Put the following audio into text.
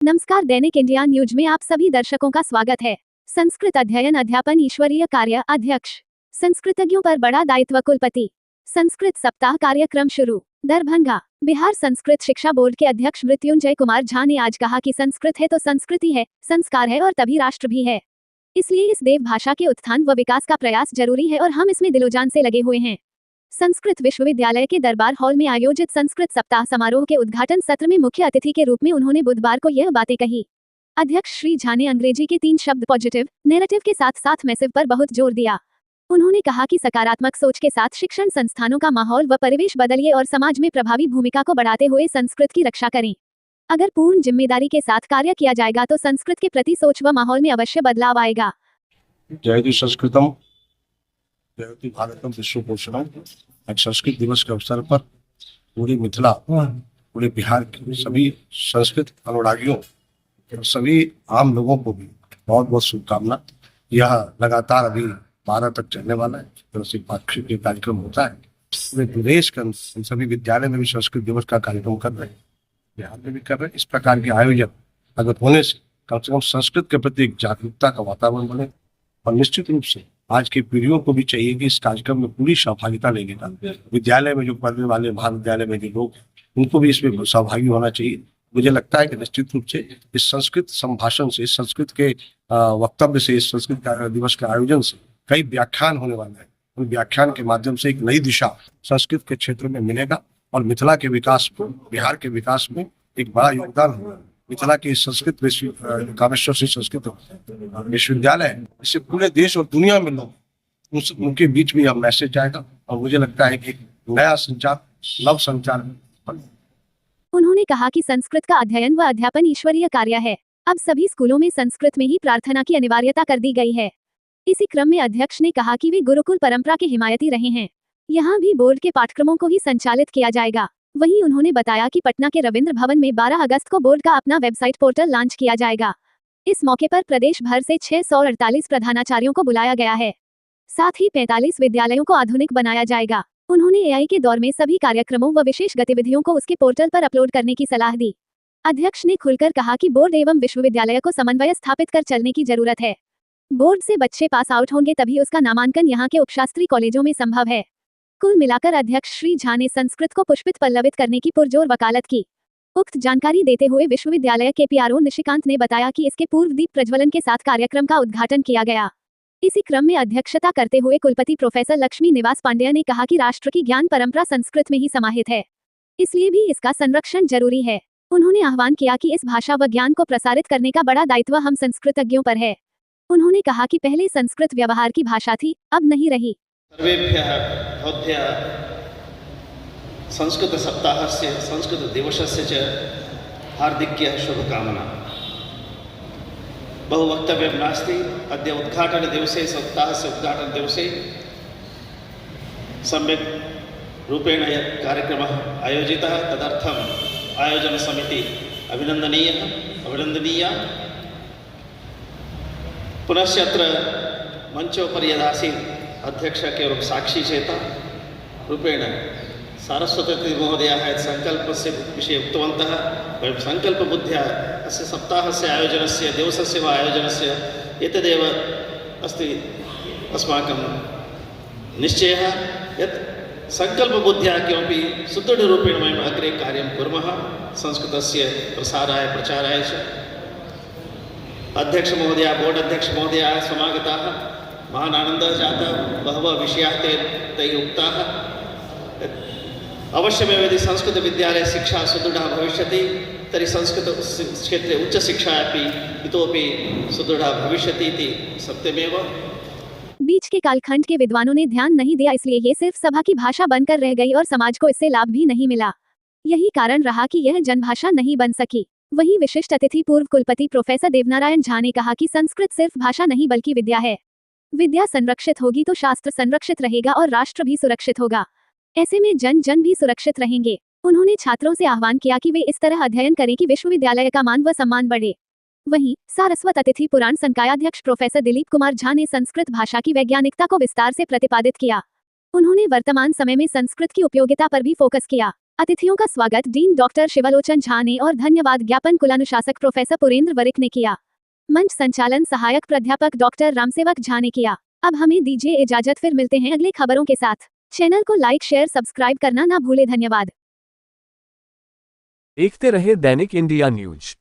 नमस्कार, दैनिक India news में आप सभी दर्शकों का स्वागत है। संस्कृत अध्ययन अध्यापन ईश्वरीय कार्य अध्यक्ष, संस्कृतज्ञों पर बड़ा दायित्व कुलपति। संस्कृत सप्ताह कार्यक्रम शुरू। दरभंगा। बिहार संस्कृत शिक्षा बोर्ड के अध्यक्ष मृत्युंजय कुमार झा ने आज कहा कि संस्कृत है तो संस्कृति है, संस्कार है और तभी राष्ट्र भी है। इसलिए इस देव भाषा के उत्थान व विकास का प्रयास जरूरी है और हम इसमें दिलोजान से लगे हुए हैं। संस्कृत विश्वविद्यालय के दरबार हॉल में आयोजित संस्कृत सप्ताह समारोह के उद्घाटन सत्र में मुख्य अतिथि के रूप में उन्होंने बुधवार को यह बातें कही। अध्यक्ष श्री झा ने अंग्रेजी के 3 शब्द पॉजिटिव, नैरेटिव के साथ साथ मैसिव पर बहुत जोर दिया। उन्होंने कहा कि सकारात्मक सोच के साथ शिक्षण संस्थानों का माहौल व परिवेश बदलिए और समाज में प्रभावी भूमिका को बढ़ाते हुए संस्कृत की रक्षा करें। अगर पूर्ण जिम्मेदारी के साथ कार्य किया जाएगा तो संस्कृत के प्रति सोच व माहौल में अवश्य बदलाव आएगा। जयति संस्कृतम जयति भारतम विश्वभूषणम। आज संस्कृत दिवस के अवसर पर पूरी मिथिला, पूरे बिहार के सभी संस्कृत अनुरागियों और सभी आम लोगों को भी बहुत बहुत शुभकामना। यह लगातार अभी 12 तक चलने वाला है। पाक्षिक कार्यक्रम होता है पूरे प्रदेश के सभी विद्यालय में भी संस्कृत दिवस का कार्यक्रम कर रहे हैं, बिहार में भी कर रहे हैं। इस प्रकार के आयोजन अगर होने से कम संस्कृत के प्रति एक जागरूकता का वातावरण बने और निश्चित रूप से आज की पीढ़ियों को भी चाहिए कि इस कार्यक्रम में पूरी सहभागिता लेने का। विद्यालय में जो पढ़ने वाले, महाविद्यालय में जो लोग, उनको भी इसमें सहभागी होना चाहिए। मुझे लगता है कि निश्चित रूप से इस संस्कृत संभाषण से, इस संस्कृत के वक्तव्य से, इस संस्कृत दिवस के आयोजन से कई व्याख्यान होने वाले हैं। उन व्याख्यान के माध्यम से एक नई दिशा संस्कृत के क्षेत्र में मिलेगा और मिथिला के विकास को, बिहार के विकास में एक बड़ा योगदान होगा। मिथिला के संस्कृत कामेश्वर श्री संस्कृत विश्वविद्यालय, इससे पूरे देश और दुनिया में लोग, उनके बीच में यह मैसेज जाएगा और मुझे लगता है कि नया संचार, नव संचार। उन्होंने कहा कि संस्कृत का अध्ययन व अध्यापन ईश्वरीय कार्य है। अब सभी स्कूलों में संस्कृत में ही प्रार्थना की अनिवार्यता कर दी गई है। इसी क्रम में अध्यक्ष ने कहा कि वे गुरुकुल परंपरा के हिमायती रहे हैं। यहाँ भी बोर्ड के पाठ्यक्रमों को ही संचालित किया जाएगा। वहीं उन्होंने बताया कि पटना के रविंद्र भवन में 12 अगस्त को बोर्ड का अपना वेबसाइट पोर्टल लॉन्च किया जाएगा। इस मौके पर प्रदेश भर से 648 प्रधानाचार्यों को बुलाया गया है। साथ ही 45 विद्यालयों को आधुनिक बनाया जाएगा। उन्होंने एआई के दौर में सभी कार्यक्रमों व विशेष गतिविधियों को उसके पोर्टल पर अपलोड करने की सलाह दी। अध्यक्ष ने खुलकर कहा कि बोर्ड एवं विश्वविद्यालय को समन्वय स्थापित कर चलने की जरूरत है। बोर्ड से बच्चे पास आउट होंगे तभी उसका नामांकन यहाँ के उपशास्त्री कॉलेजों में संभव है। कुल मिलाकर अध्यक्ष श्री झा ने संस्कृत को पुष्पित पल्लवित करने की पुरजोर वकालत की। उक्त जानकारी देते हुए विश्वविद्यालय के पीआरओ निशिकांत ने बताया कि इसके पूर्व दीप प्रज्वलन के साथ कार्यक्रम का उद्घाटन किया गया। इसी क्रम में अध्यक्षता करते हुए कुलपति प्रोफेसर लक्ष्मी निवास पांडेय ने कहा कि राष्ट्र की ज्ञान परंपरा संस्कृत में ही समाहित है, इसलिए भी इसका संरक्षण जरूरी है। उन्होंने आह्वान किया कि इस भाषा व ज्ञान को प्रसारित करने का बड़ा दायित्व हम संस्कृतज्ञों पर है। उन्होंने कहा कि पहले संस्कृत व्यवहार की भाषा थी, अब नहीं रही। सर्वेभ्यः भवद्भ्यः संस्कृत सप्ताहस्य, संस्कृत दिवसस्य च हार्दिक्य शुभकामना। बहु वक्तव्यं नास्ति। अद्य उद्घाटन दिवसे, सप्ताहस्य उद्घाटन दिवसे सम्यक् रूपेण यत् कार्यक्रमः आयोजितः, तदर्थम् आयोजन समिति अभिनन्दनीया। पुनश्च अत्र मंचोपरि यदासीत् अध्यक्ष केवलं साक्षी चेता रूपेण सारस्वती महोदयाः यत् संकल्पस्य विषये उक्तवन्तः। वयं संकल्पबुद्ध्या अस्य सप्ताहस्य आयोजनस्य, दिवसस्य वा आयोजनस्य एतदेव अस्ति अस्माकं निश्चयः यत् संकल्पबुद्ध्या किमपि सुदृढरूपेण वयम् अग्रे कार्यं कुर्मः संस्कृतस्य प्रसाराय, प्रचाराय च। अध्यक्ष महोदया, बोर्ड अध्यक्ष महोदयाः समागताः, महान् आनन्दः जातः। बहवः विषयाः तैः उक्ताः। अवश्यमेव यदि संस्कृतविद्यालये शिक्षा सुदृढा भविष्यति तर्हि संस्कृतक्षेत्रे उच्चशिक्षा अपि इतोपि सुदृढा भविष्यति इति सत्यमेव। बीच के कालखंड के विद्वानों ने ध्यान नहीं दिया, इसलिए ये सिर्फ सभा की भाषा बनकर रह गई और समाज को इससे लाभ भी नहीं मिला। यही कारण रहा कि यह जनभाषा नहीं बन सकी। वहीं विशिष्ट अतिथि पूर्व कुलपति प्रोफेसर देवनारायण झा ने कहा कि संस्कृत सिर्फ भाषा नहीं बल्कि विद्या है। विद्या संरक्षित होगी तो शास्त्र संरक्षित रहेगा और राष्ट्र भी सुरक्षित होगा। ऐसे में जन जन भी सुरक्षित रहेंगे। उन्होंने छात्रों से आह्वान किया कि वे इस तरह अध्ययन करें कि विश्वविद्यालय का मान व सम्मान बढ़े। वहीं सारस्वत अतिथि पुराण संकायाध्यक्ष प्रोफेसर दिलीप कुमार झा ने संस्कृत भाषा की वैज्ञानिकता को विस्तार से प्रतिपादित किया। उन्होंने वर्तमान समय में संस्कृत की उपयोगिता पर भी फोकस किया। अतिथियों का स्वागत डीन डॉक्टर शिवलोचन झा ने और धन्यवाद ज्ञापन कुलानुशासक प्रोफेसर पुरेंद्र वरिक ने किया। मंच संचालन सहायक प्राध्यापक डॉक्टर रामसेवक झा ने किया। अब हमें दीजिए इजाजत, फिर मिलते हैं अगले खबरों के साथ। चैनल को लाइक शेयर सब्सक्राइब करना ना भूले। धन्यवाद। देखते रहे दैनिक इंडिया न्यूज।